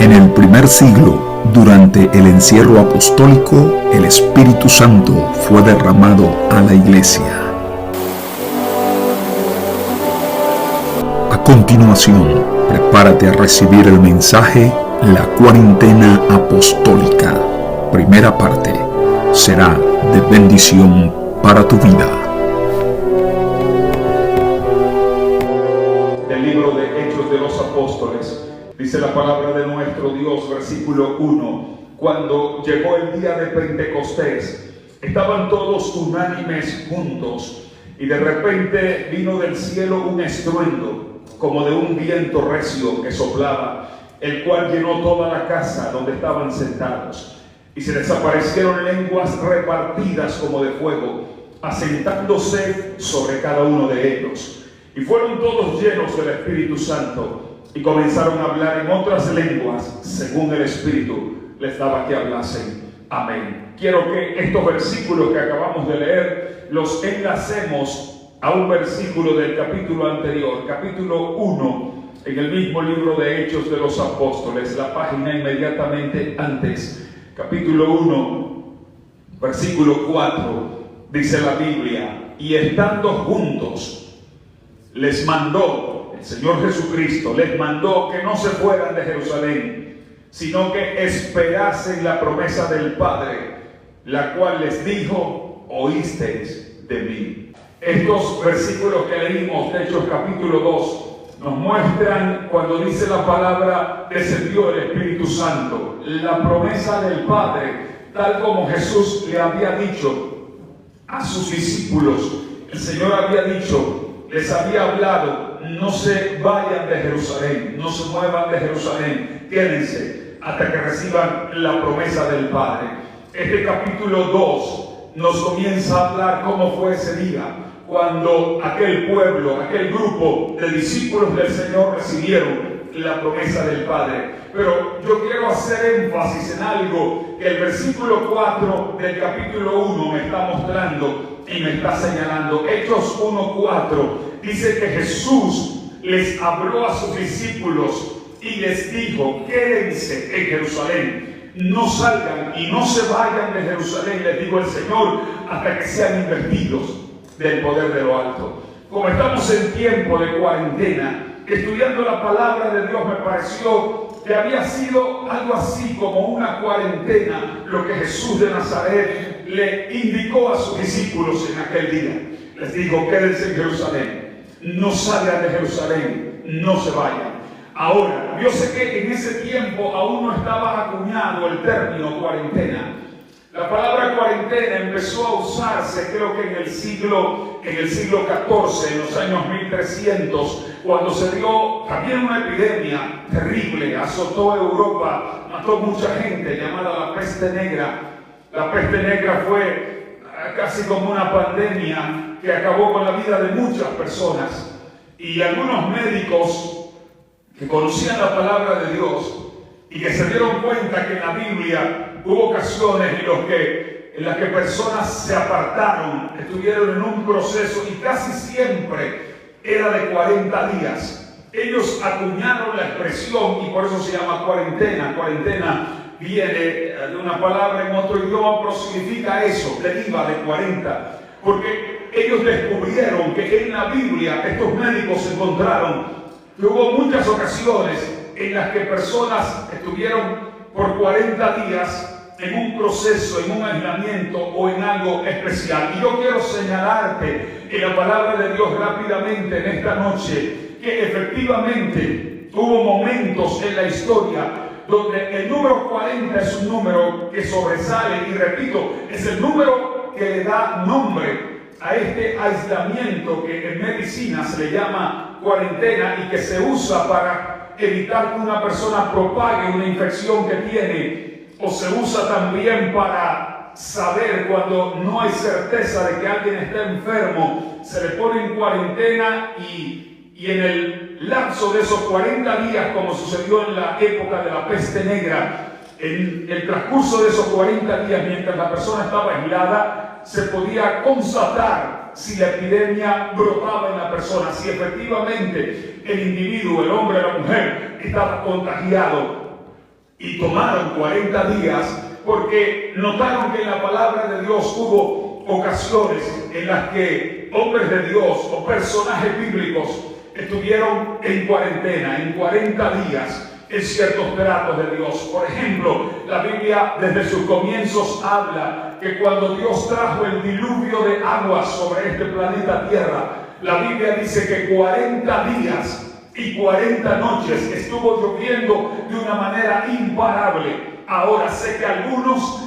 En el primer siglo, durante el encierro apostólico, el Espíritu Santo fue derramado a la Iglesia. A continuación, prepárate a recibir el mensaje La Cuarentena Apostólica. Primera parte. Será de bendición para tu vida. Del libro de Hechos de los Apóstoles, dice la palabra de nuestro Dios, versículo 1. Cuando llegó el día de Pentecostés, estaban todos unánimes juntos, y de repente vino del cielo un estruendo, como de un viento recio que soplaba, el cual llenó toda la casa donde estaban sentados. Y se les aparecieron lenguas repartidas como de fuego, asentándose sobre cada uno de ellos. Y fueron todos llenos del Espíritu Santo, y comenzaron a hablar en otras lenguas, según el Espíritu les daba que hablasen. Amén. Quiero que estos versículos que acabamos de leer los enlacemos a un versículo del capítulo anterior, capítulo 1, en el mismo libro de Hechos de los Apóstoles, la página inmediatamente antes. Capítulo 1, versículo 4, dice la Biblia: y estando juntos, les mandó, el Señor Jesucristo les mandó que no se fueran de Jerusalén, sino que esperasen la promesa del Padre, la cual les dijo: oísteis de mí. Estos versículos que leímos de Hechos capítulo 2 nos muestran cuando dice la palabra: descendió el Espíritu Santo, la promesa del Padre, tal como Jesús le había dicho a sus discípulos. El Señor había dicho, les había hablado: no se vayan de Jerusalén, no se muevan de Jerusalén, quédense hasta que reciban la promesa del Padre. Este capítulo 2 nos comienza a hablar cómo fue ese día, cuando aquel pueblo, aquel grupo de discípulos del Señor recibieron la promesa del Padre. Pero yo quiero hacer énfasis en algo que el versículo 4 del capítulo 1 me está mostrando y me está señalando. Hechos 1:4 dice que Jesús les habló a sus discípulos y les dijo: quédense en Jerusalén, no salgan y no se vayan de Jerusalén, les dijo el Señor, hasta que sean investidos del poder de lo alto. Como estamos en tiempo de cuarentena, estudiando la palabra de Dios, me pareció que había sido algo así como una cuarentena lo que Jesús de Nazaret le indicó a sus discípulos en aquel día. Les dijo: quédense en Jerusalén, no salgan de Jerusalén, no se vayan. Ahora, yo sé que en ese tiempo aún no estaba acuñado el término cuarentena. La palabra cuarentena empezó a usarse, creo que en el siglo XIV, en los años 1300, cuando se dio también una epidemia terrible, azotó Europa, mató mucha gente, llamada la peste negra. La peste negra fue casi como una pandemia que acabó con la vida de muchas personas. Y algunos médicos que conocían la palabra de Dios y que se dieron cuenta que en la Biblia hubo ocasiones en las que personas se apartaron, estuvieron en un proceso, y casi siempre era de 40 días. Ellos acuñaron la expresión y por eso se llama cuarentena. Cuarentena viene de una palabra en otro idioma, pero significa eso, deriva de 40. Porque ellos descubrieron que en la Biblia, estos médicos encontraron que hubo muchas ocasiones en las que personas estuvieron por 40 días en un proceso, en un aislamiento o en algo especial. Y yo quiero señalarte en la palabra de Dios rápidamente en esta noche que efectivamente hubo momentos en la historia donde el número 40 es un número que sobresale, y repito, es el número que le da nombre a este aislamiento que en medicina se le llama cuarentena y que se usa para evitar que una persona propague una infección que tiene, o se usa también para saber cuando no hay certeza de que alguien está enfermo, se le pone en cuarentena y en el lapso de esos 40 días, como sucedió en la época de la peste negra, en el transcurso de esos 40 días, mientras la persona estaba aislada, se podía constatar si la epidemia brotaba en la persona, si efectivamente el individuo, el hombre o la mujer, estaba contagiado y tomaron 40 días porque notaron que en la palabra de Dios hubo ocasiones en las que hombres de Dios o personajes bíblicos estuvieron en cuarentena, en 40 días, en ciertos tratos de Dios. Por ejemplo, la Biblia desde sus comienzos habla que cuando Dios trajo el diluvio de aguas sobre este planeta Tierra, la Biblia dice que 40 días y 40 noches estuvo lloviendo de una manera imparable. Ahora sé que algunos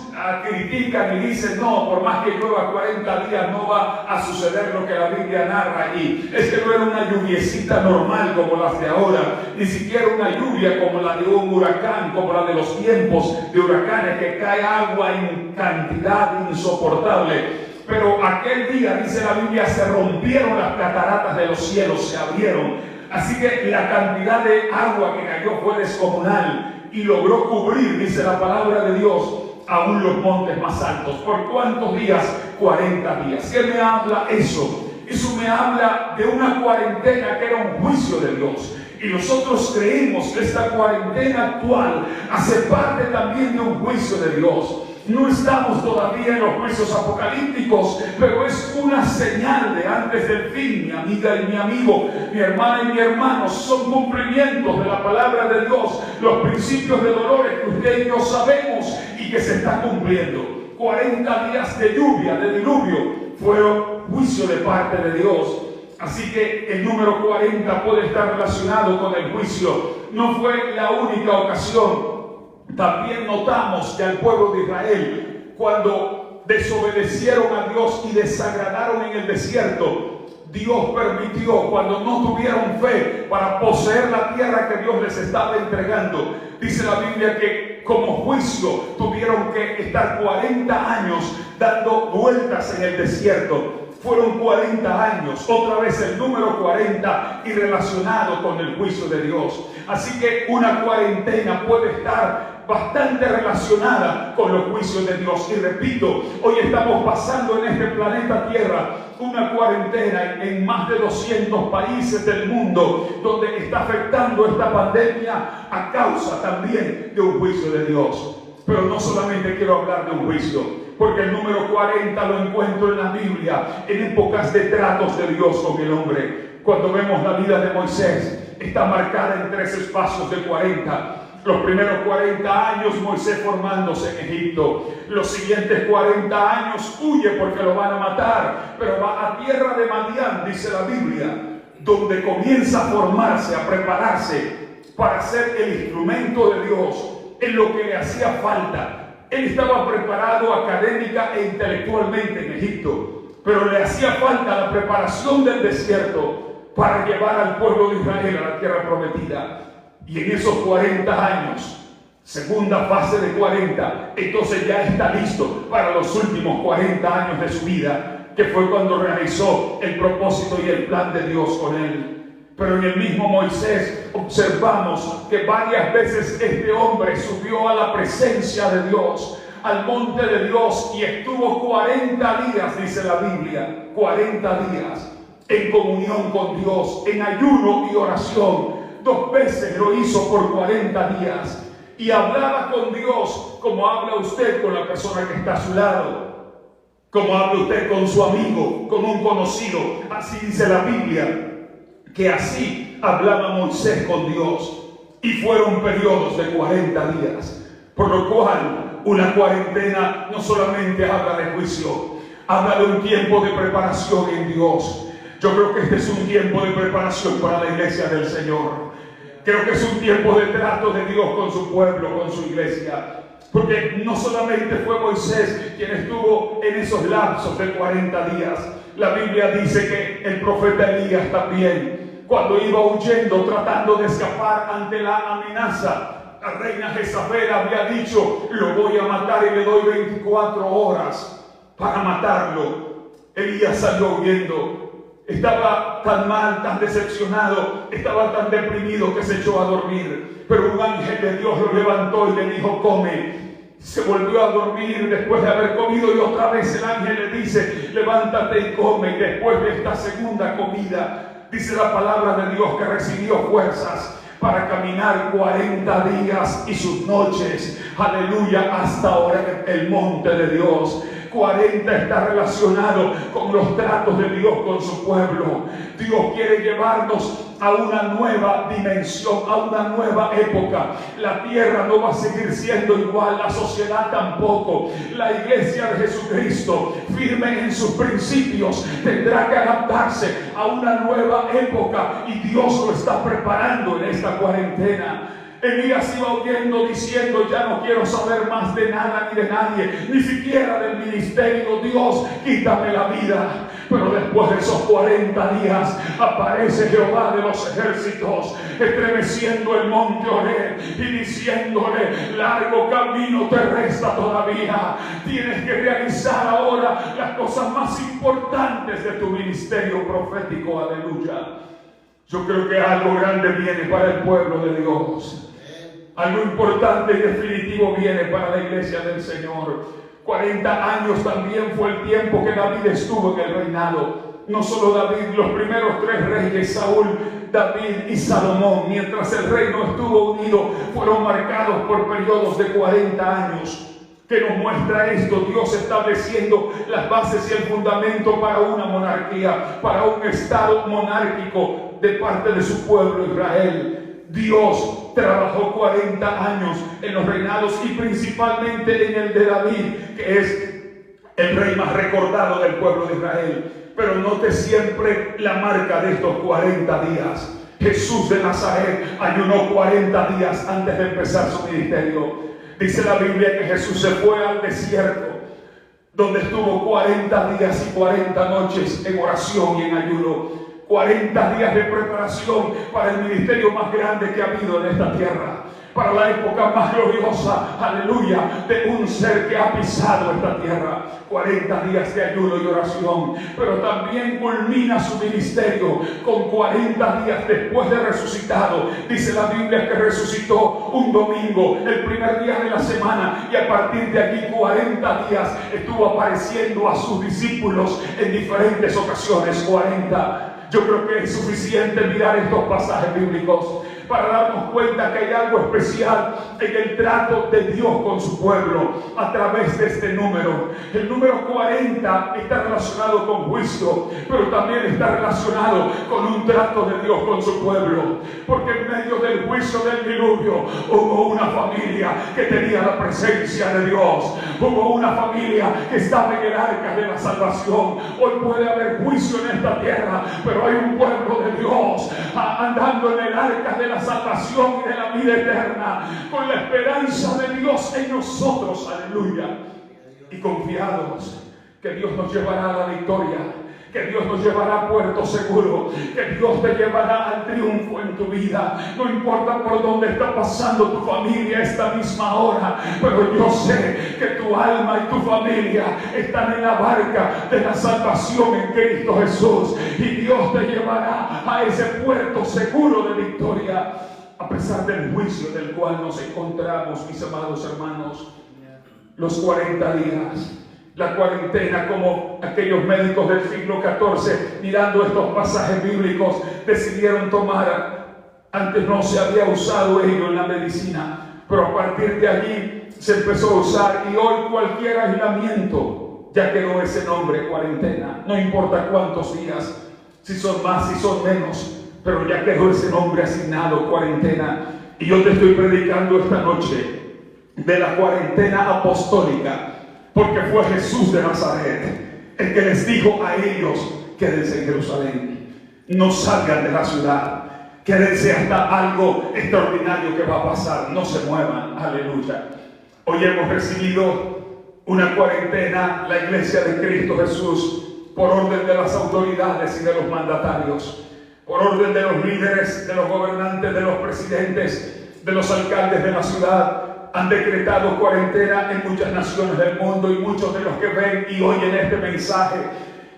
critican y dicen, no, por más que llueva 40 días no va a suceder lo que la Biblia narra allí. Es que no era una lluviecita normal como las de ahora, ni siquiera una lluvia como la de un huracán, como la de los tiempos de huracanes, que cae agua en cantidad insoportable. Pero aquel día, dice la Biblia, se rompieron las cataratas de los cielos, se abrieron. Así que la cantidad de agua que cayó fue descomunal y logró cubrir, dice la palabra de Dios, aún los montes más altos. ¿Por cuántos días? 40 días. ¿Qué me habla eso? Eso me habla de una cuarentena que era un juicio de Dios. Y nosotros creemos que esta cuarentena actual hace parte también de un juicio de Dios. No estamos todavía en los juicios apocalípticos, pero es una señal de antes del fin, mi amiga y mi amigo, mi hermana y mi hermano. Son cumplimientos de la palabra de Dios, los principios de dolores que usted y yo sabemos y que se está cumpliendo. 40 días de lluvia, de diluvio, fueron juicio de parte de Dios. Así que el número 40 puede estar relacionado con el juicio. No fue la única ocasión. También notamos que al pueblo de Israel, cuando desobedecieron a Dios y desagradaron en el desierto, Dios permitió, cuando no tuvieron fe para poseer la tierra que Dios les estaba entregando, dice la Biblia que como juicio tuvieron que estar 40 años dando vueltas en el desierto. Fueron 40 años, otra vez el número 40 y relacionado con el juicio de Dios. Así que una cuarentena puede estar bastante relacionada con los juicios de Dios. Y repito, hoy estamos pasando en este planeta Tierra una cuarentena en más de 200 países del mundo, donde está afectando esta pandemia a causa también de un juicio de Dios. Pero no solamente quiero hablar de un juicio, porque el número 40 lo encuentro en la Biblia, en épocas de tratos de Dios con el hombre. Cuando vemos la vida de Moisés, está marcada en 3 espacios de 40. Los primeros 40 años Moisés formándose en Egipto. Los siguientes 40 años huye porque lo van a matar, pero va a tierra de Madián, dice la Biblia, donde comienza a formarse, a prepararse para ser el instrumento de Dios en lo que le hacía falta. Él estaba preparado académica e intelectualmente en Egipto, pero le hacía falta la preparación del desierto para llevar al pueblo de Israel a la tierra prometida. Y en esos 40 años, segunda fase de 40, entonces ya está listo para los últimos 40 años de su vida, que fue cuando realizó el propósito y el plan de Dios con él. Pero en el mismo Moisés observamos que varias veces este hombre subió a la presencia de Dios, al monte de Dios, y estuvo 40 días, dice la Biblia, 40 días en comunión con Dios, en ayuno y oración. 2 veces lo hizo por 40 días y hablaba con Dios como habla usted con la persona que está a su lado, como habla usted con su amigo, con un conocido. Así dice la Biblia, que así hablaba Moisés con Dios, y fueron periodos de 40 días, por lo cual una cuarentena no solamente habla de juicio, habla de un tiempo de preparación en Dios. Yo creo que este es un tiempo de preparación para la iglesia del Señor. Creo que es un tiempo de trato de Dios con su pueblo, con su iglesia. Porque no solamente fue Moisés quien estuvo en esos lapsos de 40 días. La Biblia dice que el profeta Elías también, cuando iba huyendo, tratando de escapar ante la amenaza, la reina Jezabel había dicho, lo voy a matar y le doy 24 horas para matarlo. Elías salió huyendo. Estaba tan mal, tan decepcionado, estaba tan deprimido que se echó a dormir. Pero un ángel de Dios lo levantó y le dijo, come. Se volvió a dormir después de haber comido y otra vez el ángel le dice, levántate y come. Y después de esta segunda comida, dice la palabra de Dios que recibió fuerzas para caminar 40 días y sus noches, aleluya, hasta ahora el monte de Dios. 40 está relacionado con los tratos de Dios con su pueblo. Dios quiere llevarnos a una nueva dimensión, a una nueva época. La tierra no va a seguir siendo igual, la sociedad tampoco. La iglesia de Jesucristo, firme en sus principios, tendrá que adaptarse a una nueva época, y Dios lo está preparando en esta cuarentena. Elías iba huyendo diciendo: ya no quiero saber más de nada ni de nadie, ni siquiera del ministerio. Dios, quítame la vida. Pero después de esos 40 días aparece Jehová de los ejércitos, estremeciendo el monte Horeb y diciéndole: largo camino te resta todavía. Tienes que realizar ahora las cosas más importantes de tu ministerio profético. Aleluya. Yo creo que algo grande viene para el pueblo de Dios. Algo importante y definitivo viene para la iglesia del Señor. 40 años también fue el tiempo que David estuvo en el reinado. No solo David, los primeros 3 reyes, Saúl, David y Salomón, mientras el reino estuvo unido, fueron marcados por periodos de 40 años. ¿Qué nos muestra esto? Dios estableciendo las bases y el fundamento para una monarquía, para un estado monárquico de parte de su pueblo Israel. Dios trabajó 40 años en los reinados, y principalmente en el de David, que es el rey más recordado del pueblo de Israel. Pero note siempre la marca de estos 40 días. Jesús de Nazaret ayunó 40 días antes de empezar su ministerio. Dice la Biblia que Jesús se fue al desierto, donde estuvo 40 días y 40 noches en oración y en ayuno. 40 días de preparación para el ministerio más grande que ha habido en esta tierra, para la época más gloriosa, aleluya, de un ser que ha pisado esta tierra. 40 días de ayuno y oración, pero también culmina su ministerio con 40 días después de resucitado. Dice la Biblia que resucitó un domingo, el primer día de la semana, y a partir de aquí 40 días estuvo apareciendo a sus discípulos en diferentes ocasiones. 40. Yo creo que es suficiente mirar estos pasajes bíblicos para darnos cuenta que hay algo especial en el trato de Dios con su pueblo a través de este número. El número 40 está relacionado con juicio, pero también está relacionado con un trato de Dios con su pueblo, porque en medio del juicio del diluvio hubo una familia que tenía la presencia de Dios, hubo una familia que estaba en el arca de la salvación. Hoy puede haber juicio en esta tierra, pero hay un pueblo de Dios andando en el arca de la salvación y de la vida eterna, con la esperanza de Dios en nosotros, aleluya, y confiados que Dios nos llevará a la victoria, que Dios nos llevará a puerto seguro, que Dios te llevará al triunfo en tu vida. No importa por dónde está pasando tu familia esta misma hora, pero yo sé que tu alma y tu familia están en la barca de la salvación en Cristo Jesús, y Dios te llevará a ese puerto seguro de victoria, a pesar del juicio del cual nos encontramos, mis amados hermanos. Los 40 días, la cuarentena, como aquellos médicos del siglo XIV, mirando estos pasajes bíblicos, decidieron tomar. Antes no se había usado ello en la medicina, pero a partir de allí se empezó a usar, y hoy cualquier aislamiento ya quedó ese nombre, cuarentena. No importa cuántos días, si son más, si son menos, pero ya quedó ese nombre asignado, cuarentena. Y yo te estoy predicando esta noche de la cuarentena apostólica, porque fue Jesús de Nazaret el que les dijo a ellos: quédense en Jerusalén, no salgan de la ciudad, quédense hasta algo extraordinario que va a pasar, no se muevan, aleluya. Hoy hemos recibido una cuarentena, la iglesia de Cristo Jesús, por orden de las autoridades y de los mandatarios, por orden de los líderes, de los gobernantes, de los presidentes, de los alcaldes de la ciudad. Han decretado cuarentena en muchas naciones del mundo, y muchos de los que ven y oyen este mensaje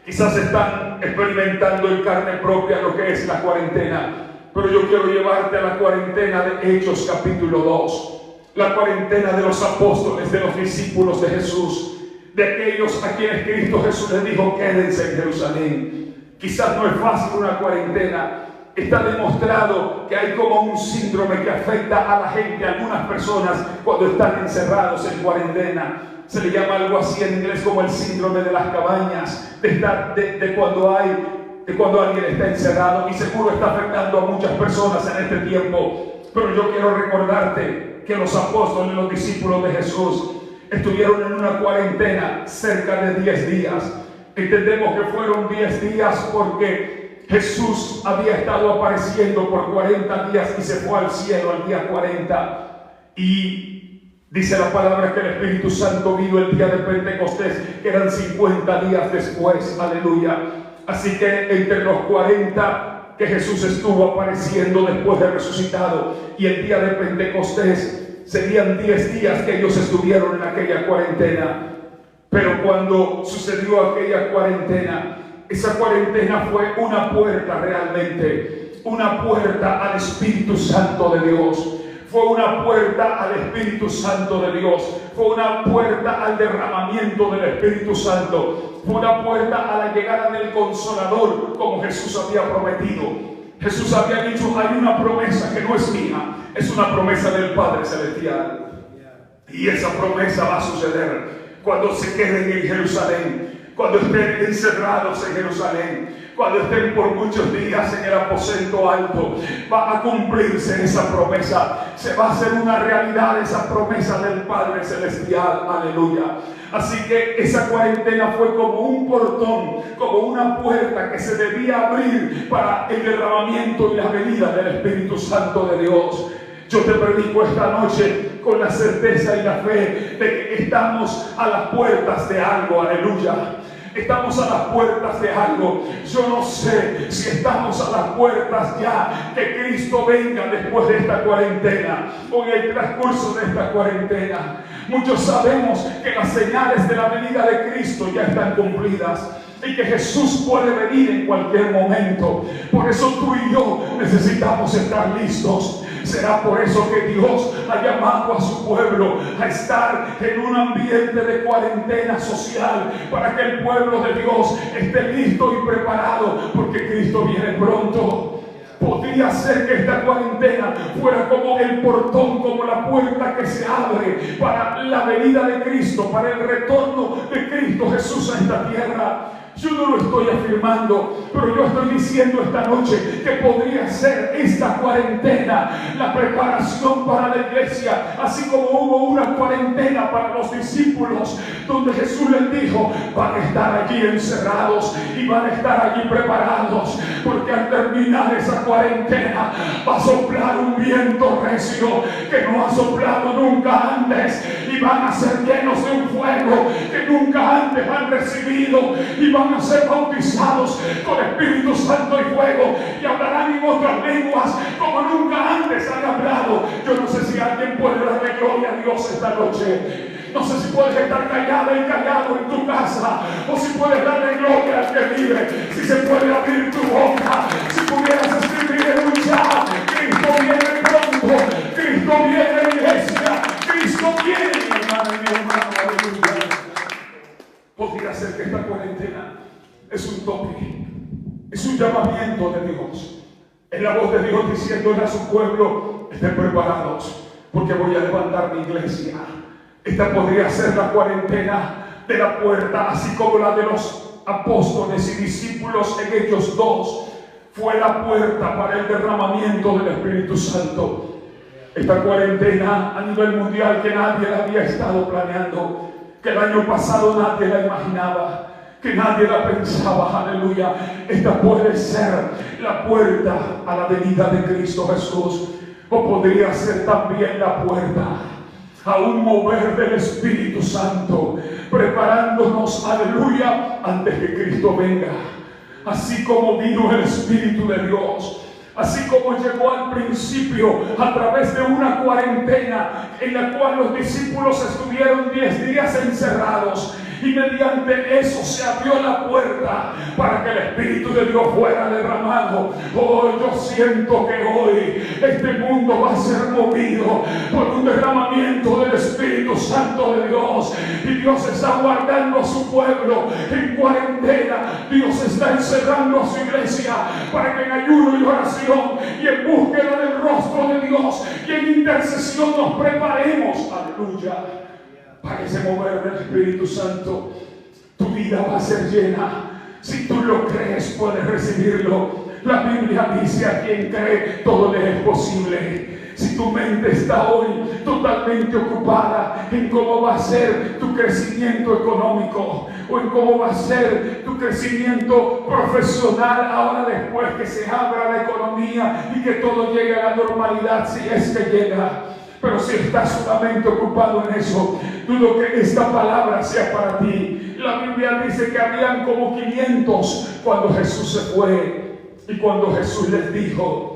quizás están experimentando en carne propia lo que es la cuarentena. Pero yo quiero llevarte a la cuarentena de Hechos capítulo 2, la cuarentena de los apóstoles, de los discípulos de Jesús, de aquellos a quienes Cristo Jesús les dijo: quédense en Jerusalén. Quizás no es fácil una cuarentena. está demostrado que hay como un síndrome que afecta a la gente, a algunas personas, cuando están encerrados en cuarentena. Se le llama algo así en inglés como el síndrome de las cabañas, de cuando alguien está encerrado, y seguro está afectando a muchas personas en este tiempo. Pero yo quiero recordarte que los apóstoles, los discípulos de Jesús, estuvieron en una cuarentena cerca de 10 días. Entendemos que fueron 10 días porque Jesús había estado apareciendo por 40 días y se fue al cielo al día 40. Y dice la palabra que el Espíritu Santo vino el día de Pentecostés, que eran 50 días después. Aleluya. Así que entre los 40 que Jesús estuvo apareciendo después de resucitado y el día de Pentecostés, serían 10 días que ellos estuvieron en aquella cuarentena. Pero cuando sucedió aquella cuarentena, esa cuarentena fue una puerta realmente, una puerta al Espíritu Santo de Dios. Fue una puerta al Espíritu Santo de Dios. Fue una puerta al derramamiento del Espíritu Santo. Fue una puerta a la llegada del Consolador, como Jesús había prometido. Jesús había dicho, hay una promesa que no es mía, es una promesa del Padre Celestial. Y esa promesa va a suceder cuando se queden en Jerusalén, cuando estén encerrados en Jerusalén, cuando estén por muchos días en el aposento alto. Va a cumplirse esa promesa, se va a hacer una realidad esa promesa del Padre Celestial. Aleluya. Así que esa cuarentena fue como un portón, como una puerta que se debía abrir para el derramamiento y la venida del Espíritu Santo de Dios. Yo te predico esta noche con la certeza y la fe de que estamos a las puertas de algo. Aleluya. Estamos a las puertas de algo. Yo no sé si estamos a las puertas ya que Cristo venga después de esta cuarentena o en el transcurso de esta cuarentena. Muchos sabemos que las señales de la venida de Cristo ya están cumplidas y que Jesús puede venir en cualquier momento. Por eso tú y yo necesitamos estar listos. Será por eso que Dios ha llamado a su pueblo a estar en un ambiente de cuarentena social, para que el pueblo de Dios esté listo y preparado, porque Cristo viene pronto. Podría ser que esta cuarentena fuera como el portón, como la puerta que se abre para la venida de Cristo, para el retorno de Cristo Jesús a esta tierra. Yo no lo estoy afirmando, pero yo estoy diciendo esta noche que podría ser esta cuarentena la preparación para la iglesia, así como hubo una cuarentena para los discípulos, donde Jesús les dijo, van a estar allí encerrados y van a estar allí preparados, porque al terminar esa cuarentena va a soplar un viento recio que no ha soplado nunca antes, y van a ser llenos de un fuego que nunca antes han recibido, y van a ser bautizados con Espíritu Santo y fuego, y hablarán en otras lenguas como nunca antes han hablado. Yo no sé si alguien puede darle gloria a Dios esta noche. No sé si puedes estar callada y callado en tu casa, o si puedes darle gloria al que vive. Si se puede abrir tu boca, si pudieras escribir en un chat, Cristo viene pronto, Cristo viene, iglesia, Cristo viene, mi hermana y mi hermano. Aleluya. Podría ser que esta cuarentena es un toque, es un llamamiento de Dios. Es la voz de Dios diciéndole a su pueblo, estén preparados, porque voy a levantar mi iglesia. Esta podría ser la cuarentena de la puerta, así como la de los apóstoles y discípulos en Hechos 2 fue la puerta para el derramamiento del Espíritu Santo. Esta cuarentena a nivel mundial que nadie la había estado planeando, que el año pasado nadie la imaginaba, que nadie la pensaba. Aleluya. Esta puede ser la puerta a la venida de Cristo Jesús, o podría ser también la puerta a un mover del Espíritu Santo, preparándonos, aleluya, antes que Cristo venga. Así como vino el Espíritu de Dios, así como llegó al principio a través de una cuarentena en la cual los discípulos estuvieron 10 días encerrados, y mediante eso se abrió la puerta para que el Espíritu de Dios fuera derramado. Oh, yo siento que hoy este mundo va a ser movido por un derramamiento del Espíritu Santo de Dios, y Dios está guardando a su pueblo en cuarentena. Dios está encerrando a su iglesia para que en ayuno y oración y en búsqueda del rostro de Dios y en intercesión nos preparemos, aleluya, para ese mover del Espíritu Santo. Tu vida va a ser llena. Si tú lo crees, puedes recibirlo. La Biblia dice: a quien cree, todo le es posible. Si tu mente está hoy totalmente ocupada en cómo va a ser tu crecimiento económico, o en cómo va a ser tu crecimiento profesional ahora después que se abra la economía y que todo llegue a la normalidad, si es que llega. Pero si estás solamente ocupado en eso, dudo que esta palabra sea para ti. La Biblia dice que habían como 500 cuando Jesús se fue, y cuando Jesús les dijo: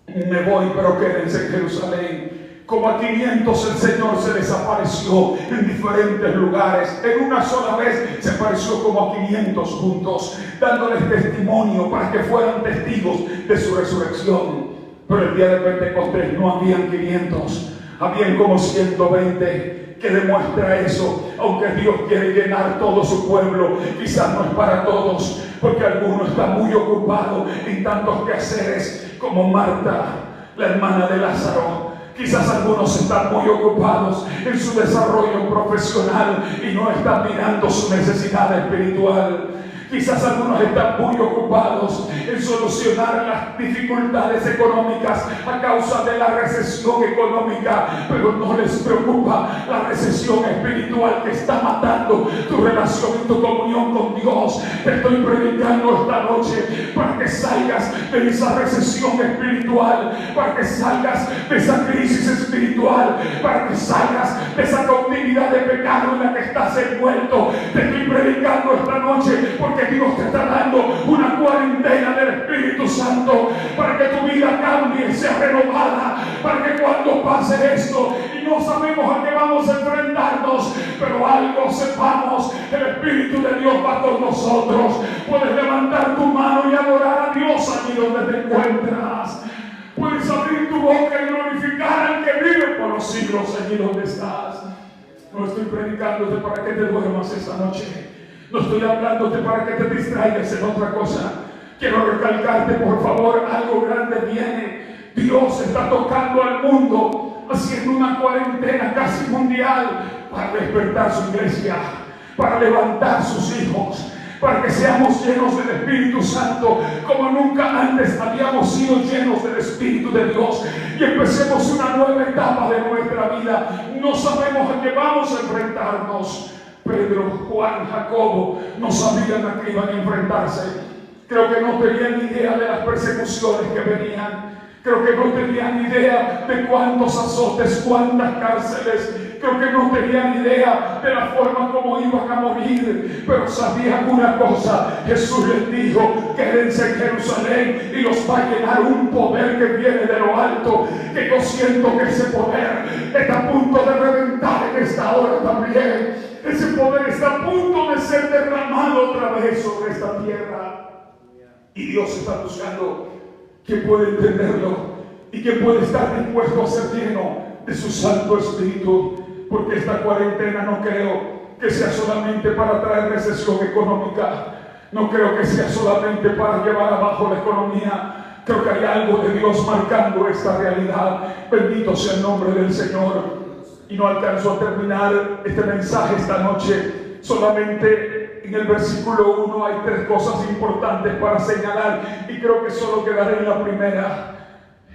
me voy, pero quédense en Jerusalén. Como a 500 el Señor se les apareció en diferentes lugares. En una sola vez se apareció como a 500 juntos, dándoles testimonio para que fueran testigos de su resurrección. Pero el día de Pentecostés no habían 500, habían como 120. Que demuestra eso. Aunque Dios quiere llenar todo su pueblo, quizás no es para todos, porque algunos están muy ocupados en tantos quehaceres, como Marta, la hermana de Lázaro. Quizás algunos están muy ocupados en su desarrollo profesional y no están mirando su necesidad espiritual. Quizás algunos están muy ocupados en solucionar las dificultades económicas a causa de la recesión económica, pero no les preocupa la recesión espiritual que está matando tu relación y tu comunión con Dios. Te estoy predicando esta noche para que salgas de esa recesión espiritual, para que salgas de esa crisis espiritual, para que salgas de esa cautividad de pecado en la que estás envuelto. Te estoy predicando esta noche porque Dios te está dando una cuarentena del Espíritu Santo para que tu vida cambie, sea renovada, para que cuando pase esto y no sabemos a qué vamos a enfrentarnos, pero algo sepamos, el Espíritu de Dios va con nosotros. Puedes levantar tu mano y adorar a Dios allí donde te encuentras. Puedes abrir tu boca y glorificar al que vive por los siglos allí donde estás. No estoy predicándote para que te duermas esta noche. No estoy hablándote para que te distraigas en otra cosa. Quiero recalcarte, por favor, algo grande viene. Dios está tocando al mundo, haciendo una cuarentena casi mundial para despertar su iglesia, para levantar sus hijos, para que seamos llenos del Espíritu Santo como nunca antes habíamos sido llenos del Espíritu de Dios, y empecemos una nueva etapa de nuestra vida. No sabemos a qué vamos a enfrentarnos. Pedro, Juan, Jacobo no sabían a qué iban a enfrentarse. Creo que no tenían idea de las persecuciones que venían. Creo que no tenían idea de cuántos azotes, cuántas cárceles. Creo que no tenían idea de la forma como iban a morir. Pero sabían una cosa: Jesús les dijo: quédense en Jerusalén y los va a llenar un poder que viene de lo alto. Que yo siento que ese poder está a punto de reventar en esta hora también. Ese poder está a punto de ser derramado otra vez sobre esta tierra. Y Dios está buscando quien puede entenderlo y quien puede estar dispuesto a ser lleno de su Santo Espíritu. Porque esta cuarentena no creo que sea solamente para traer recesión económica. No creo que sea solamente para llevar abajo la economía. Creo que hay algo de Dios marcando esta realidad. Bendito sea el nombre del Señor. Y no alcanzo a terminar este mensaje esta noche. Solamente en el versículo 1 hay 3 cosas importantes para señalar, y creo que solo quedaré en la primera.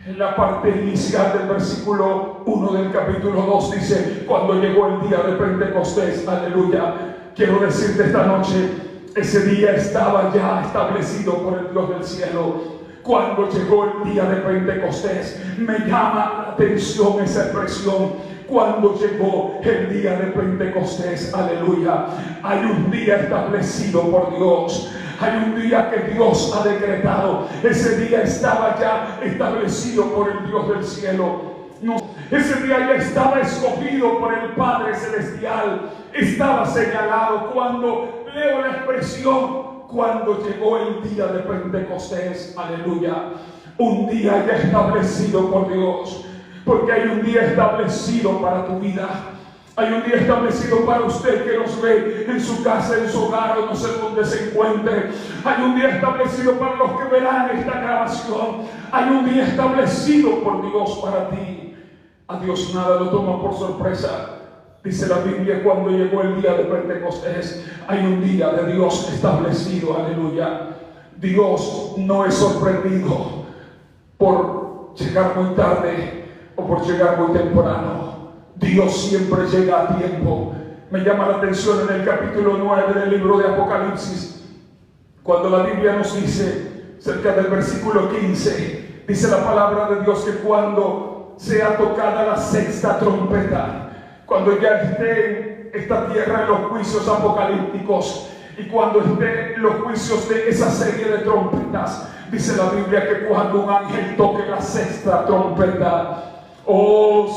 En la parte inicial del versículo 1 del capítulo 2 dice: cuando llegó el día de Pentecostés, aleluya. Quiero decirte esta noche, ese día estaba ya establecido por el Dios del cielo. Cuando llegó el día de Pentecostés, me llama la atención esa expresión. Cuando llegó el día de Pentecostés, aleluya. Hay un día establecido por Dios. Hay un día que Dios ha decretado. Ese día estaba ya establecido por el Dios del cielo. No, ese día ya estaba escogido por el Padre Celestial, estaba señalado. Cuando leo la expresión, cuando llegó el día de Pentecostés, aleluya, un día ya establecido por Dios, porque hay un día establecido para tu vida. Hay un día establecido para usted que nos ve en su casa, en su hogar o no sé dónde se encuentre. Hay un día establecido para los que verán esta grabación. Hay un día establecido por Dios para ti. A Dios nada lo toma por sorpresa. Dice la Biblia, cuando llegó el día de Pentecostés, hay un día de Dios establecido, aleluya. Dios no es sorprendido por llegar muy tarde o por llegar muy temprano. Dios siempre llega a tiempo. Me llama la atención en el capítulo 9 del libro de Apocalipsis, cuando la Biblia nos dice, cerca del versículo 15, dice la palabra de Dios que cuando sea tocada la sexta trompeta, cuando ya esté esta tierra en los juicios apocalípticos y cuando esté los juicios de esa serie de trompetas, dice la Biblia que cuando un ángel toque la sexta trompeta,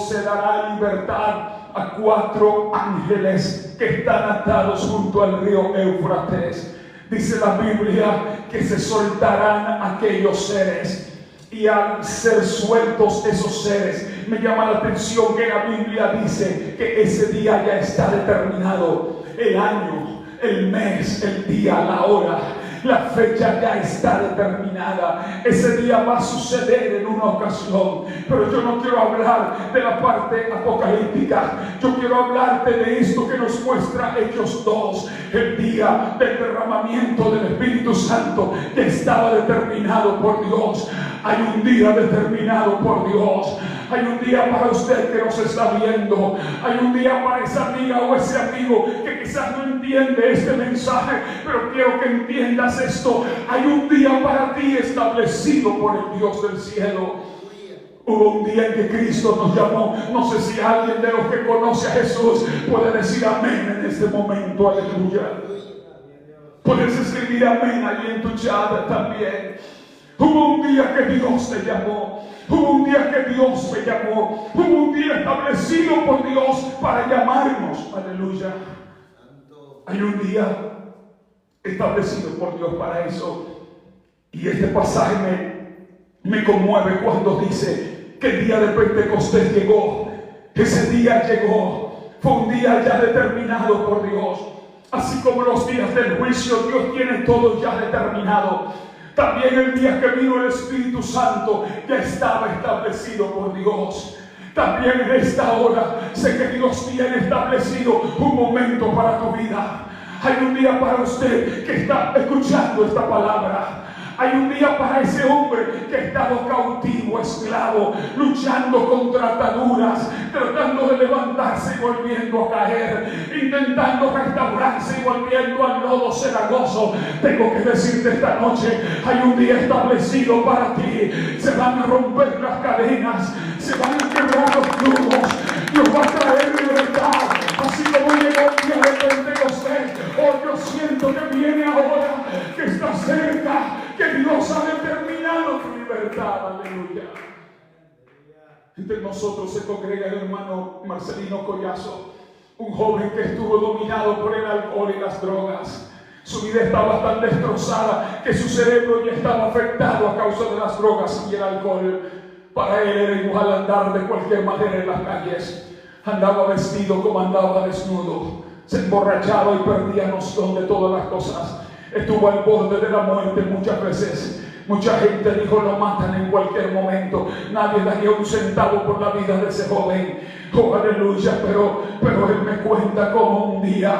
se dará libertad a 4 ángeles que están atados junto al río Éufrates. Dice la Biblia que se soltarán aquellos seres. Y al ser sueltos esos seres, me llama la atención que la Biblia dice que ese día ya está determinado. El año, el mes, el día, la hora, la fecha ya está determinada. Ese día va a suceder en una ocasión. Pero yo no quiero hablar de la parte apocalíptica. Yo quiero hablarte de esto que nos muestra Hechos 2. El día del derramamiento del Espíritu Santo ya estaba determinado por Dios. Hay un día determinado por Dios. Hay un día para usted que nos está viendo. Hay un día para esa amiga o ese amigo que quizás no entiende este mensaje, pero quiero que entiendas esto. Hay un día para ti establecido por el Dios del cielo. Hubo un día en que Cristo nos llamó. No sé si alguien de los que conoce a Jesús puede decir amén en este momento. Aleluya. Puedes escribir amén allí en tu chat también. Hubo un día que Dios te llamó. Hubo un día que Dios me llamó. Hubo un día establecido por Dios para llamarnos. Aleluya. Hay un día establecido por Dios para eso. Y este pasaje me conmueve cuando dice que el día de Pentecostés llegó. Ese día llegó. Fue un día ya determinado por Dios. Así como los días del juicio, Dios tiene todo ya determinado. También el día que vino el Espíritu Santo ya estaba establecido por Dios. También en esta hora sé que Dios tiene establecido un momento para tu vida. Hay un día para usted que está escuchando esta palabra. Hay un día para ese hombre que ha estado cautivo, esclavo, luchando contra ataduras, tratando de levantarse y volviendo a caer, intentando restaurarse y volviendo al lodo cenagoso. Tengo que decirte esta noche, hay un día establecido para ti. Se van a romper las cadenas, se van a quebrar los nudos. Dios va a traer libertad, así como llegó el día de Pentecostés. Yo siento que viene ahora, que está cerca, que Dios ha determinado tu libertad. Aleluya. Entre nosotros se congrega el hermano Marcelino Collazo, un joven que estuvo dominado por el alcohol y las drogas. Su vida estaba tan destrozada que su cerebro ya estaba afectado a causa de las drogas y el alcohol. Para él era igual andar de cualquier manera en las calles. Andaba vestido como andaba desnudo. Se emborrachaba y perdía noción de todas las cosas. Estuvo al borde de la muerte muchas veces. Mucha gente dijo lo matan en cualquier momento. Nadie daría un centavo por la vida de ese joven. Oh, aleluya. Pero él me cuenta cómo un día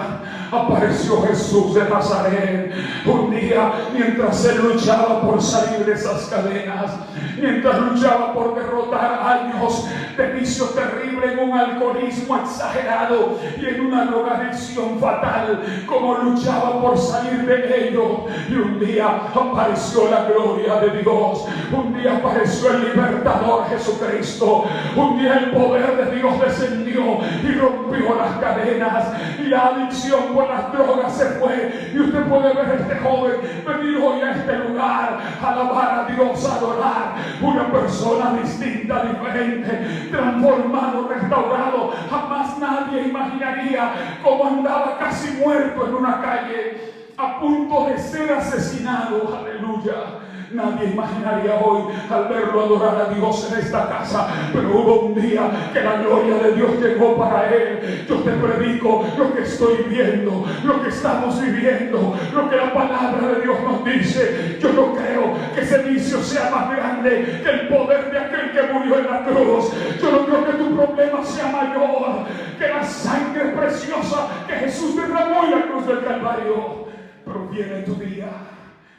apareció Jesús de Nazaret. Un día mientras él luchaba por salir de esas cadenas, mientras luchaba por derrotar años de vicio terrible, en un alcoholismo exagerado y en una drogadicción fatal, como luchaba por salir de ello. Y un día apareció la gloria de Dios. Un día apareció el libertador Jesucristo. Un día el poder de Dios descendió y rompió las cadenas, y la adicción por las drogas se fue. Y usted puede ver a este joven venir hoy a este lugar a alabar a Dios, a adorar. Una persona distinta, diferente, transformado, restaurado. Jamás nadie imaginaría cómo andaba casi muerto en una calle, a punto de ser asesinado. Aleluya. Nadie imaginaría hoy al verlo adorar a Dios en esta casa, pero hubo un día que la gloria de Dios llegó para él. Yo te predico lo que estoy viendo, lo que estamos viviendo, lo que la palabra de Dios nos dice. Yo no creo que ese vicio sea más grande que el poder de aquel que murió en la cruz. Yo no creo que tu problema sea mayor que la sangre preciosa que Jesús derramó en la cruz del Calvario. Pero viene tu día.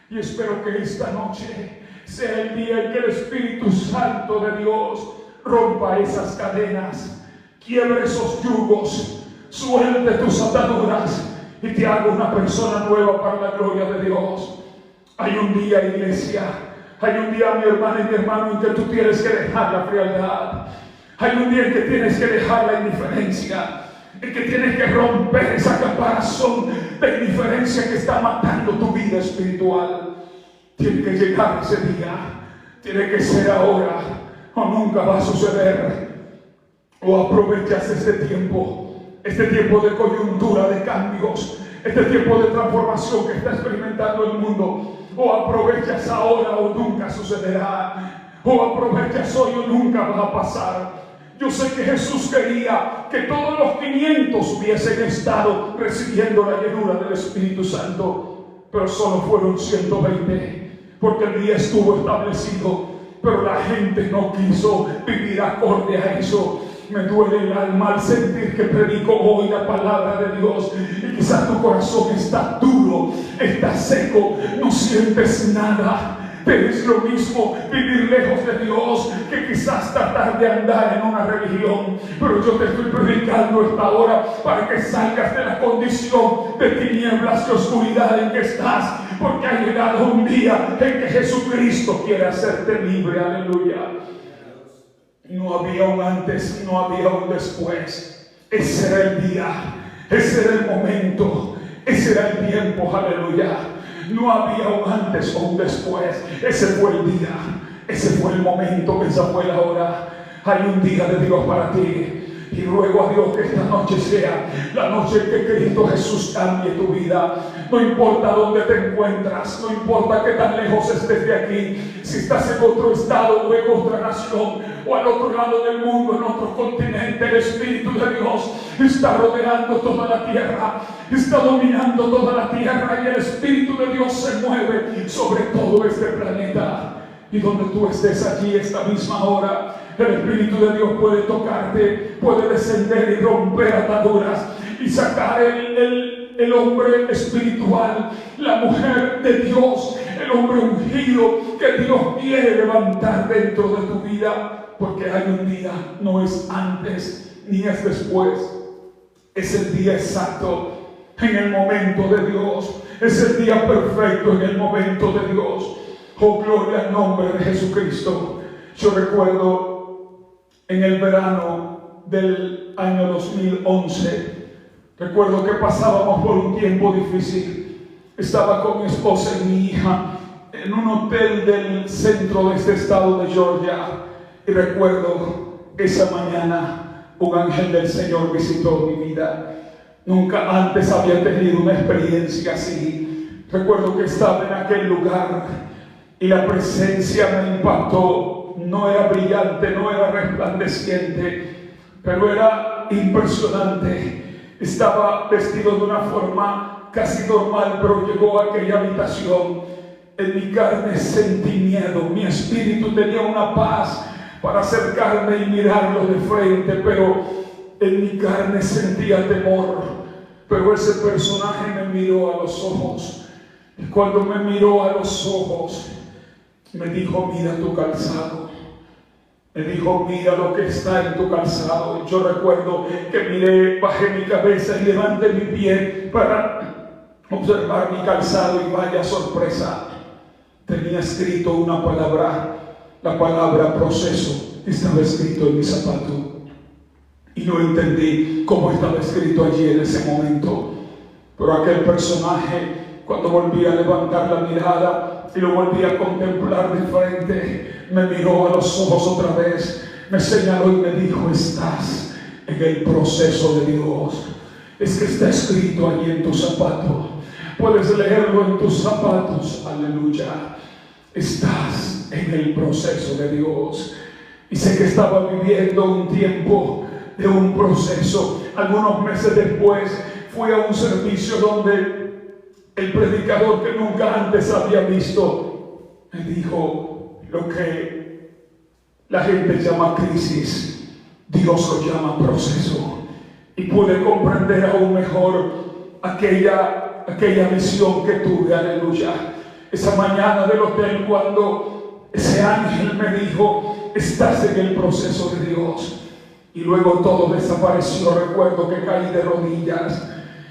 Y espero que esta noche sea el día en que el Espíritu Santo de Dios rompa esas cadenas, quiebre esos yugos, suelte tus ataduras y te haga una persona nueva para la gloria de Dios. Hay un día, iglesia, hay un día, mi hermana y mi hermano, en que tú tienes que dejar la frialdad. Hay un día en que tienes que dejar la indiferencia, en que tienes que romper esa caparazón de indiferencia que está matando tu vida espiritual. Tiene que llegar ese día, tiene que ser ahora o nunca va a suceder. O aprovechas este tiempo de coyuntura, de cambios, este tiempo de transformación que está experimentando el mundo. O aprovechas ahora o nunca sucederá. O aprovechas hoy o nunca va a pasar. Yo sé que Jesús quería que todos los 500 hubiesen estado recibiendo la llenura del Espíritu Santo, pero solo fueron 120, porque el día estuvo establecido, pero la gente no quiso vivir acorde a eso. Me duele el alma al sentir que predico hoy la palabra de Dios y quizás tu corazón está duro, está seco, no sientes nada. Pero es lo mismo vivir lejos de Dios que quizás tratar de andar en una religión. Pero yo te estoy predicando esta hora para que salgas de la condición de tinieblas y oscuridad en que estás, porque ha llegado un día en que Jesucristo quiere hacerte libre. Aleluya. No había un antes, no había un después. Ese era el día, ese era el momento, ese era el tiempo. Aleluya. No había un antes o un después. Ese fue el día, ese fue el momento, esa fue la hora. Hay un día de Dios para ti. Y ruego a Dios que esta noche sea la noche en que Cristo Jesús cambie tu vida. No importa dónde te encuentras, no importa qué tan lejos estés de aquí, si estás en otro estado o en otra nación o al otro lado del mundo, en otro continente, el Espíritu de Dios está rodeando toda la tierra, está dominando toda la tierra, y el Espíritu de Dios se mueve sobre todo este planeta. Y donde tú estés allí esta misma hora, el Espíritu de Dios puede tocarte, puede descender y romper ataduras y sacar el hombre espiritual, la mujer de Dios, el hombre ungido que Dios quiere levantar dentro de tu vida. Porque hay un día, no es antes ni es después, es el día exacto en el momento de Dios, es el día perfecto en el momento de Dios. Oh, gloria al nombre de Jesucristo. Yo recuerdo en el verano del año 2011, recuerdo que pasábamos por un tiempo difícil. Estaba con mi esposa y mi hija en un hotel del centro de este estado de Georgia, y recuerdo esa mañana un ángel del Señor visitó mi vida. Nunca antes había tenido una experiencia así. Recuerdo que estaba en aquel lugar y la presencia me impactó. No era brillante, no era resplandeciente, pero era impresionante. Estaba vestido de una forma casi normal, pero llegó a aquella habitación. En mi carne sentí miedo, mi espíritu tenía una paz para acercarme y mirarlo de frente, pero en mi carne sentía temor. Pero ese personaje me miró a los ojos, y cuando me miró a los ojos me dijo: mira tu calzado. Me dijo: mira lo que está en tu calzado. Yo recuerdo que miré, bajé mi cabeza y levanté mi pie para observar mi calzado, y vaya sorpresa, tenía escrito una palabra, la palabra proceso, estaba escrito en mi zapato. Y no entendí cómo estaba escrito allí en ese momento. Pero aquel personaje, cuando volví a levantar la mirada y lo volví a contemplar de frente, me miró a los ojos otra vez. me señaló y me dijo: estás en el proceso de Dios. Es que está escrito allí en tu zapato. Puedes leerlo en tus zapatos. Aleluya. Estás en el proceso de Dios. Y sé que estaba viviendo un tiempo de un proceso. Algunos meses después fui a un servicio donde el predicador que nunca antes había visto me dijo: lo que la gente llama crisis, Dios lo llama proceso. Y pude comprender aún mejor aquella visión que tuve. Aleluya. Esa mañana del hotel, cuando ese ángel me dijo: estás en el proceso de Dios. Y luego todo desapareció. Recuerdo que caí de rodillas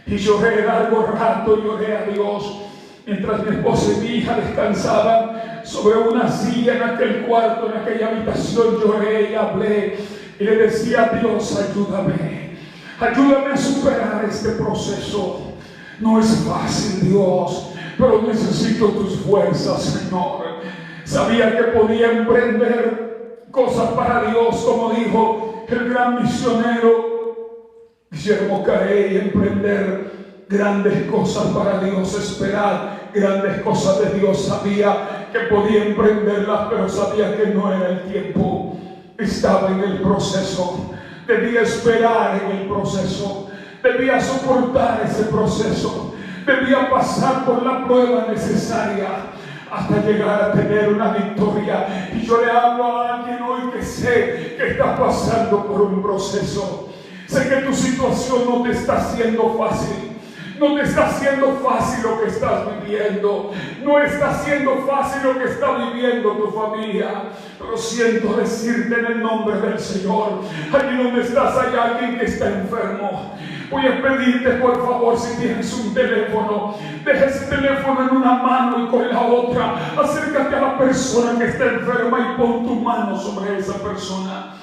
y lloré largo rato. Lloré a Dios mientras mi esposa y mi hija descansaban sobre una silla en aquel cuarto, en aquella habitación. Lloré y hablé y le decía: Dios, ayúdame a superar este proceso. No es fácil, Dios, pero necesito tus fuerzas, Señor. Sabía que podía emprender cosas para Dios, como dijo el gran misionero Guillermo Carey: emprender grandes cosas para Dios, esperar grandes cosas de Dios. Sabía que podía emprenderlas, pero sabía que no era el tiempo. Estaba en el proceso. Debía esperar en el proceso. Debía soportar ese proceso. Debía pasar por la prueba necesaria hasta llegar a tener una victoria. Y yo le hablo a alguien hoy que sé que está pasando por un proceso. Sé que tu situación no te está haciendo fácil. No te está haciendo fácil lo que estás viviendo. No está haciendo fácil lo que está viviendo tu familia. Pero siento decirte en el nombre del Señor: allí donde estás hay alguien que está enfermo. Voy a pedirte, por favor, si tienes un teléfono, deja ese teléfono en una mano y con la otra acércate a la persona que está enferma y pon tu mano sobre esa persona.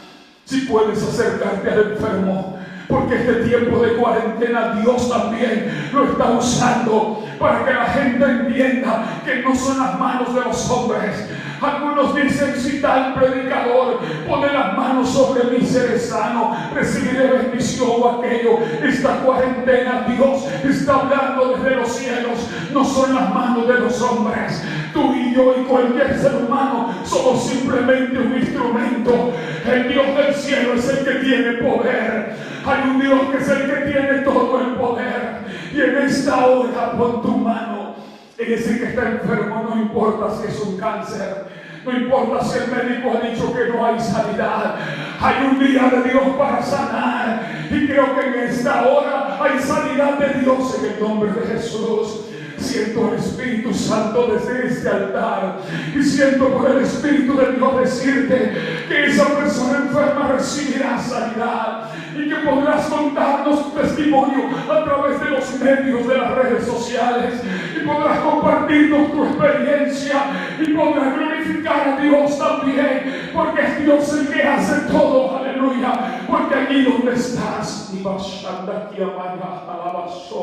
Si puedes acercarte al enfermo, porque este tiempo de cuarentena Dios también lo está usando para que la gente entienda que no son las manos de los hombres. Algunos dicen: si tal predicador pone las manos sobre mí, seré sano, recibiré bendición o aquello. Esta cuarentena Dios está hablando desde los cielos. No son las manos de los hombres. Tú y yo y cualquier ser humano somos simplemente un instrumento. El Dios del cielo es el que tiene poder. Hay un Dios que es el que tiene todo el poder. Y en esta hora pon tu mano en ese que está enfermo. No importa si es un cáncer, no importa si el médico ha dicho que no hay sanidad. Hay un día de Dios para sanar. Y creo que en esta hora hay sanidad de Dios en el nombre de Jesús. Siento el Espíritu Santo desde este altar y siento por el Espíritu de Dios decirte que esa persona enferma recibirá sanidad y que podrás contarnos tu testimonio a través de los medios de las redes sociales y podrás compartirnos tu experiencia y podrás glorificar a Dios también, porque es Dios el que hace todo. Aleluya. Porque allí donde estás,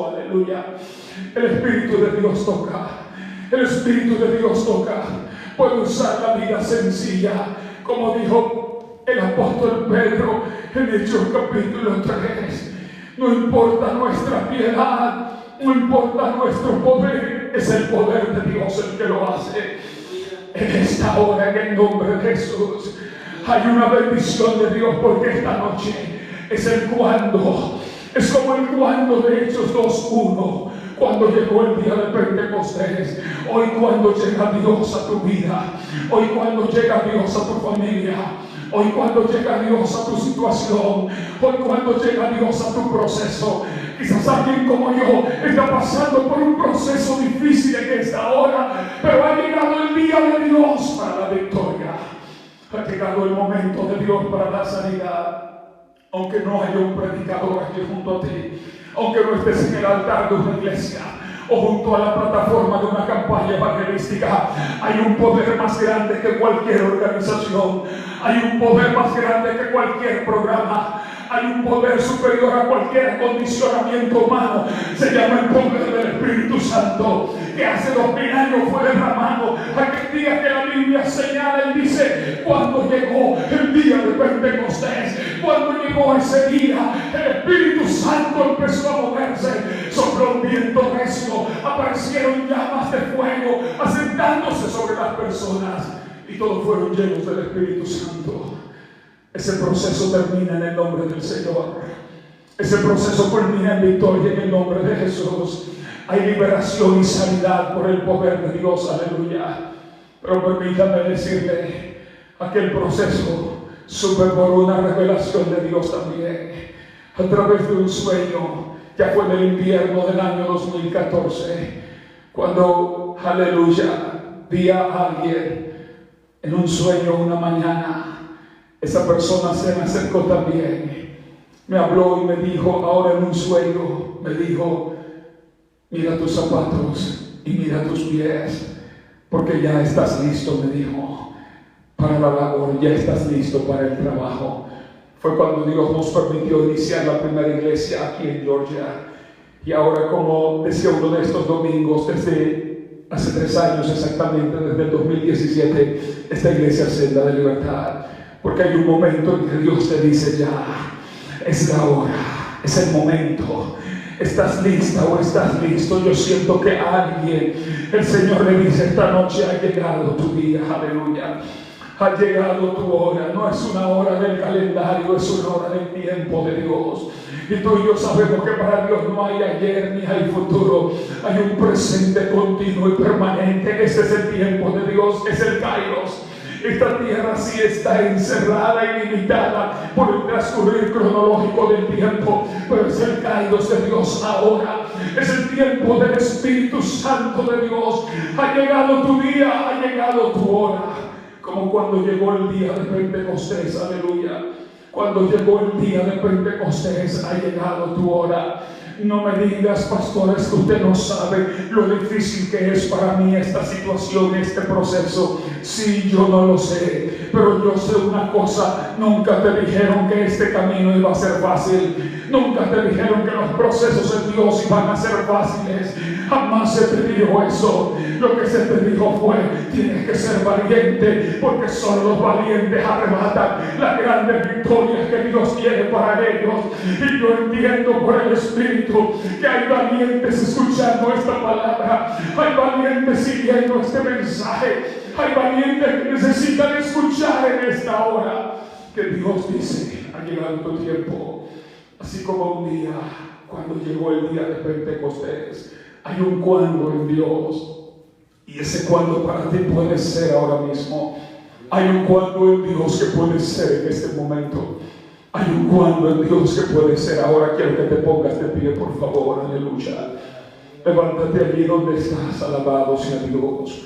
aleluya, el Espíritu de Dios toca. El Espíritu de Dios toca. Puede usar la vida sencilla, como dijo el apóstol Pedro en Hechos capítulo 3. No importa nuestra piedad, no importa nuestro poder, es el poder de Dios el que lo hace. En esta hora, en el nombre de Jesús, hay una bendición de Dios, porque esta noche es el cuándo. Es como el cuándo de Hechos 2:1. Cuando llegó el día de Pentecostés. Hoy cuando llega Dios a tu vida. Hoy cuando llega Dios a tu familia. Hoy cuando llega Dios a tu situación. Hoy cuando llega Dios a tu proceso. Quizás alguien como yo está pasando por un proceso difícil en esta hora, pero ha llegado el día de Dios para la victoria. Ha llegado el momento de Dios para la sanidad. Aunque no haya un predicador aquí junto a ti, aunque no estés en el altar de una iglesia o junto a la plataforma de una campaña evangelística, hay un poder más grande que cualquier organización. Hay un poder más grande que cualquier programa. Hay un poder superior a cualquier acondicionamiento humano. Se llama el poder del Espíritu Santo, que hace 2000 años fue derramado. Aquel día que la Biblia señala y dice: cuando llegó el día de Pentecostés. Cuando llegó ese día, el Espíritu Santo empezó a moverse, sopló un viento recio, aparecieron llamas de fuego asentándose sobre las personas y todos fueron llenos del Espíritu Santo. Ese proceso termina en el nombre del Señor. Ese proceso culmina en victoria en el nombre de Jesús. Hay liberación y sanidad por el poder de Dios, aleluya. Pero permítame decirle, aquel proceso supe por una revelación de Dios también, a través de un sueño. Ya fue en el invierno del año 2014, cuando, aleluya, vi a alguien en un sueño una mañana. Esa persona se me acercó también, me habló y me dijo, ahora en un sueño, me dijo, mira tus zapatos y mira tus pies, porque ya estás listo, me dijo, para la labor, ya estás listo para el trabajo. Fue cuando Dios nos permitió iniciar la primera iglesia aquí en Georgia. Y ahora, como decía uno de estos domingos, desde hace 3 años exactamente, desde el 2017, esta iglesia Senda de Libertad. Porque hay un momento en que Dios te dice, ya, es la hora, es el momento. ¿Estás lista o estás listo? Yo siento que alguien, el Señor le dice, esta noche ha llegado tu día, aleluya. Ha llegado tu hora, no es una hora del calendario, es una hora del tiempo de Dios. Y tú y yo sabemos que para Dios no hay ayer ni hay futuro, hay un presente continuo y permanente. Ese es el tiempo de Dios, es el Kairos. Esta tierra sí está encerrada y limitada por el transcurrir cronológico del tiempo, pero es el Kairos de Dios ahora. Es el tiempo del Espíritu Santo de Dios. Ha llegado tu día, ha llegado tu hora. Como cuando llegó el día de Pentecostés, aleluya. Cuando llegó el día de Pentecostés, ha llegado tu hora. No me digas, pastores, que usted no sabe lo difícil que es para mí esta situación, este proceso. Sí, yo no lo sé, pero yo sé una cosa: nunca te dijeron que este camino iba a ser fácil. Nunca te dijeron que los procesos en Dios iban a ser fáciles. Jamás se te dijo eso. Lo que se te dijo fue: tienes que ser valiente, porque solo los valientes arrebatan las grandes victorias que Dios tiene para ellos. Y yo entiendo por el Espíritu que hay valientes escuchando esta palabra, hay valientes siguiendo este mensaje, hay valientes que necesitan escuchar en esta hora que Dios dice: ha llegado tu tiempo. Así como un día, cuando llegó el día de Pentecostés, hay un cuándo en Dios, y ese cuándo para ti puede ser ahora mismo. Hay un cuándo en Dios que puede ser en este momento. Hay un cuándo en Dios que puede ser ahora. Quiero que te pongas de pie, por favor, aleluya. Levántate allí donde estás, alabado sea Dios.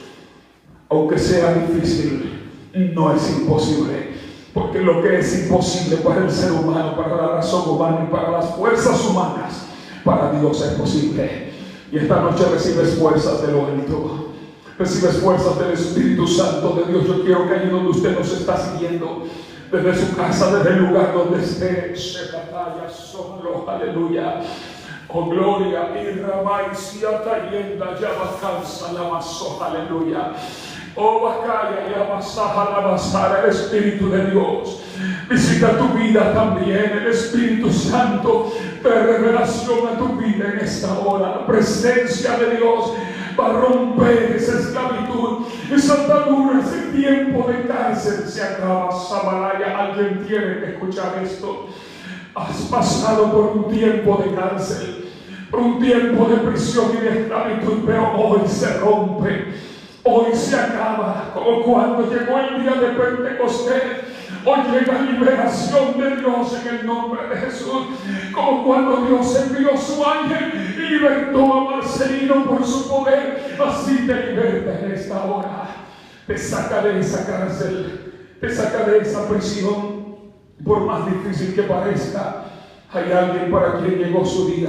Aunque sea difícil, no es imposible. Porque lo que es imposible para el ser humano, para la razón humana y para las fuerzas humanas, para Dios es posible. Y esta noche recibes fuerzas de lo alto, recibes fuerzas del Espíritu Santo de Dios. Yo quiero que allí donde usted nos está siguiendo, desde su casa, desde el lugar donde esté, se batalla solo, aleluya. Oh gloria, y Ramaisia Tayenda, ya alcanza la maso, aleluya. Oh Bacaya y Amasaja la Basara, el Espíritu de Dios visita tu vida también. El Espíritu Santo trae revelación a tu vida en esta hora. La presencia de Dios va a romper esa esclavitud, esa atadura, ese tiempo de cárcel se acaba. Sabalaya, alguien tiene que escuchar esto. Has pasado por un tiempo de cárcel, por un tiempo de prisión y de esclavitud, pero hoy se rompe. Hoy se acaba, como cuando llegó el día de Pentecostés. Hoy llega liberación de Dios en el nombre de Jesús. Como cuando Dios envió su ángel y libertó a Marcelino por su poder. Así te liberta en esta hora. Te saca de esa cárcel, te saca de esa prisión. Por más difícil que parezca, hay alguien para quien llegó su día.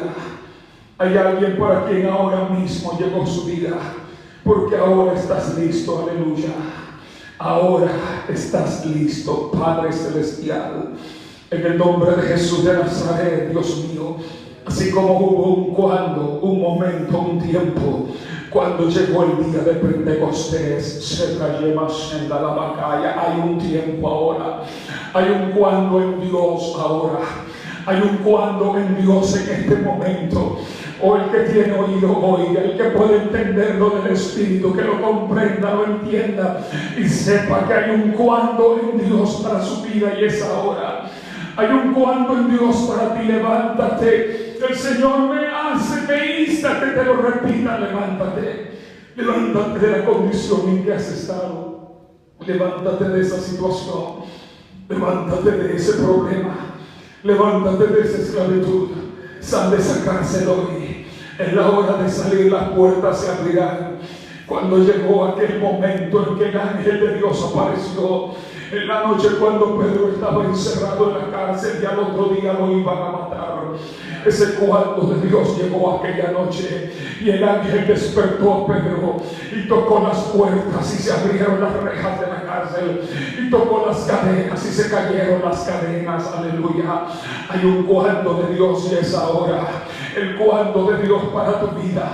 Hay alguien para quien ahora mismo llegó su día. Porque ahora estás listo, aleluya. Ahora estás listo, Padre Celestial. En el nombre de Jesús de Nazaret, Dios mío. Así como hubo un cuando, un momento, un tiempo, Cuando llegó el día de Pentecostés, hay un tiempo ahora, hay un cuando en Dios ahora, hay un cuando en Dios en este momento. O el que tiene oído oiga, el que puede entenderlo del Espíritu, que lo comprenda, lo entienda y sepa que hay un cuando en Dios para su vida y es ahora. Hay un cuando en Dios para ti. Levántate. El Señor me insta que te lo repita. Levántate. Levántate de la condición en que has estado. Levántate de esa situación. Levántate de ese problema. Levántate de esa esclavitud. Sal de esa cárcel hoy. Es la hora de salir, las puertas se abrirán. Cuando llegó aquel momento en que el ángel de Dios apareció, en la noche cuando Pedro estaba encerrado en la cárcel y al otro día lo iban a matar. Ese cuando de Dios llegó aquella noche y el ángel despertó a Pedro y tocó las puertas y se abrieron las rejas de la cárcel y tocó las cadenas y se cayeron las cadenas. Aleluya. Hay un cuando de Dios y es ahora. El cuando de Dios para tu vida.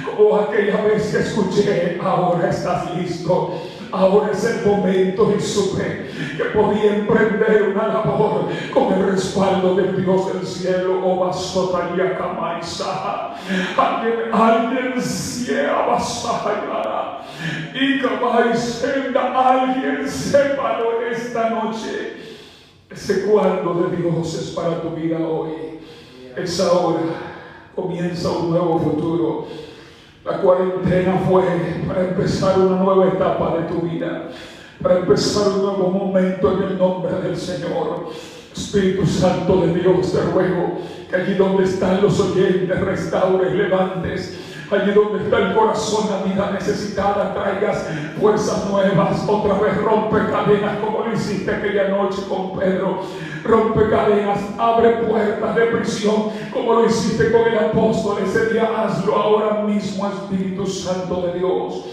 Como aquella vez que escuché, ahora estás listo. Ahora es el momento y supe que podía emprender una labor con el respaldo del Dios del cielo. Alguien alguien sépalo en esta noche. Ese cuando de Dios es para tu vida hoy. Es ahora. Comienza un nuevo futuro. La cuarentena fue para empezar una nueva etapa de tu vida, para empezar un nuevo momento en el nombre del Señor. Espíritu Santo de Dios, te ruego que allí donde están los oyentes, restaures, levantes. Allí donde está el corazón, la vida necesitada, traigas fuerzas nuevas. Otra vez rompe cadenas como lo hiciste aquella noche con Pedro. Rompe cadenas, abre puertas de prisión como lo hiciste con el apóstol ese día. Hazlo ahora mismo, Espíritu Santo de Dios,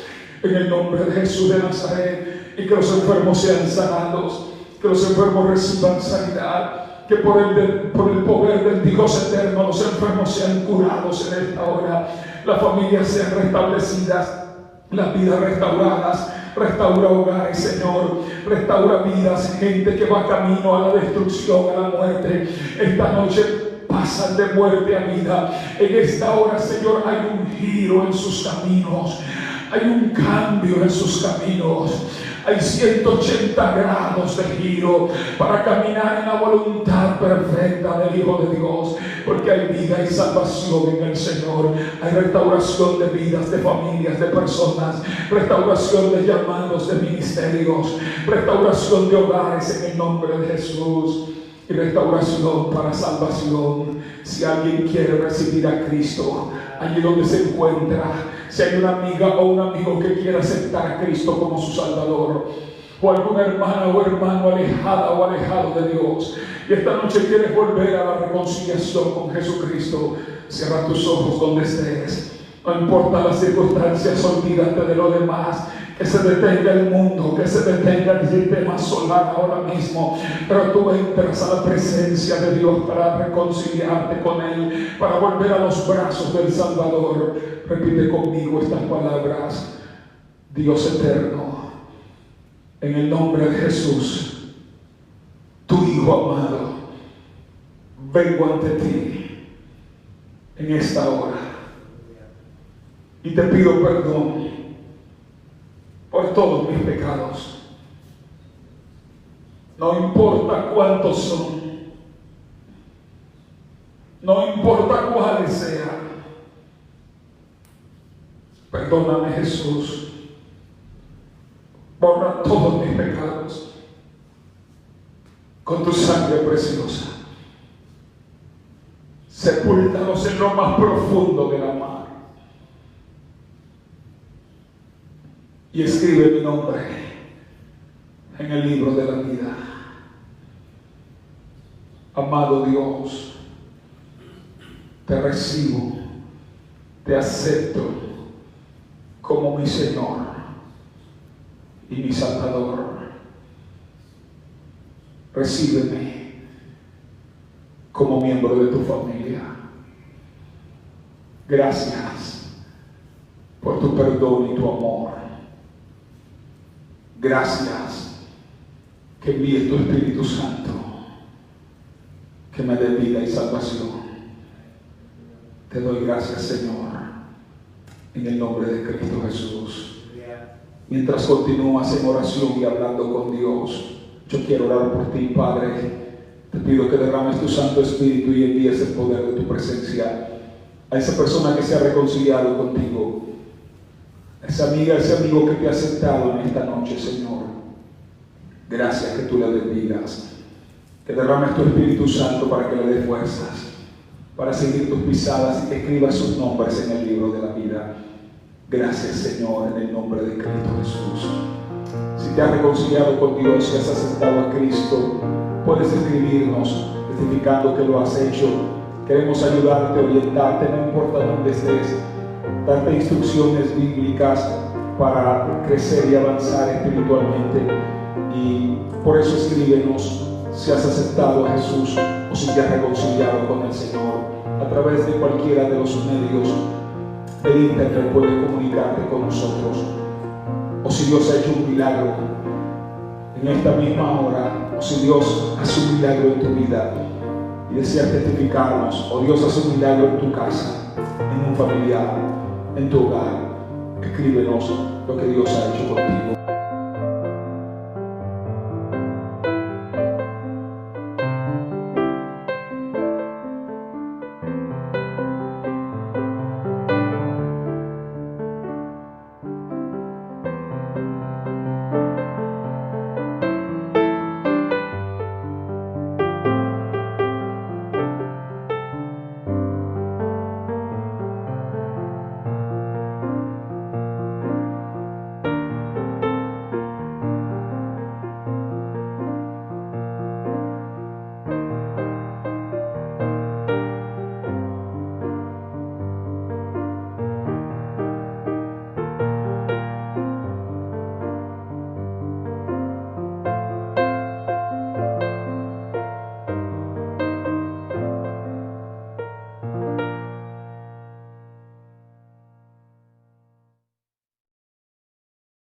en el nombre de Jesús de Nazaret. Y que los enfermos sean sanados, que los enfermos reciban sanidad, que por el poder del Dios eterno los enfermos sean curados en esta hora. Las familias sean restablecidas, las vidas restauradas. Restaura hogares, Señor. Restaura vidas, gente que va camino a la destrucción, a la muerte. Esta noche pasan de muerte a vida. En esta hora, Señor, hay un giro en sus caminos. Hay un cambio en sus caminos. Hay 180 grados de giro para caminar en la voluntad perfecta del Hijo de Dios, porque hay vida y salvación en el Señor. Hay restauración de vidas, de familias, de personas, restauración de llamados, de ministerios, restauración de hogares en el nombre de Jesús, y restauración para salvación. Si alguien quiere recibir a Cristo allí donde se encuentra, si hay una amiga o un amigo que quiera aceptar a Cristo como su Salvador, o alguna hermana o hermano alejada o alejado de Dios, y esta noche quieres volver a la reconciliación con Jesucristo, cierra tus ojos donde estés. No importa las circunstancias, olvídate de lo demás. Que se detenga el mundo, que se detenga el sistema solar ahora mismo, pero tú entras a la presencia de Dios para reconciliarte con Él, para volver a los brazos del Salvador. Repite conmigo estas palabras: Dios eterno, en el nombre de Jesús, tu Hijo amado, vengo ante ti en esta hora y te pido perdón por todos mis pecados. No importa cuántos son, no importa cuáles sean. Perdóname, Jesús. Borra todos mis pecados con tu sangre preciosa. Sepúltalos en lo más profundo de la mar. Y escribe mi nombre en el libro de la vida. Amado Dios, te recibo, te acepto como mi Señor y mi Salvador. Recíbeme como miembro de tu familia. Gracias por tu perdón y tu amor. Gracias que envíes tu Espíritu Santo, que me dé vida y salvación. Te doy gracias, Señor, en el nombre de Cristo Jesús. Mientras continúas en oración y hablando con Dios, yo quiero orar por ti, Padre. Te pido que derrames tu Santo Espíritu y envíes el poder de tu presencia a esa persona que se ha reconciliado contigo, a esa amiga, a ese amigo que te ha aceptado en esta noche, Señor. Gracias que tú le bendigas, que derrames tu Espíritu Santo para que le dé fuerzas, para seguir tus pisadas y que escribas sus nombres en el libro de la vida. Gracias, Señor, en el nombre de Cristo Jesús. Si te has reconciliado con Dios, si has aceptado a Cristo, puedes escribirnos testificando que lo has hecho. Queremos ayudarte, orientarte, no importa dónde estés, darte instrucciones bíblicas para crecer y avanzar espiritualmente. Y por eso escríbenos si has aceptado a Jesús o si te has reconciliado con el Señor. A través de cualquiera de los medios del internet puedes comunicarte con nosotros. O si Dios ha hecho un milagro en esta misma hora, o si Dios hace un milagro en tu vida y deseas testificarnos, o Dios hace un milagro en tu casa, en un familiar, en tu hogar, escríbenos lo que Dios ha hecho contigo.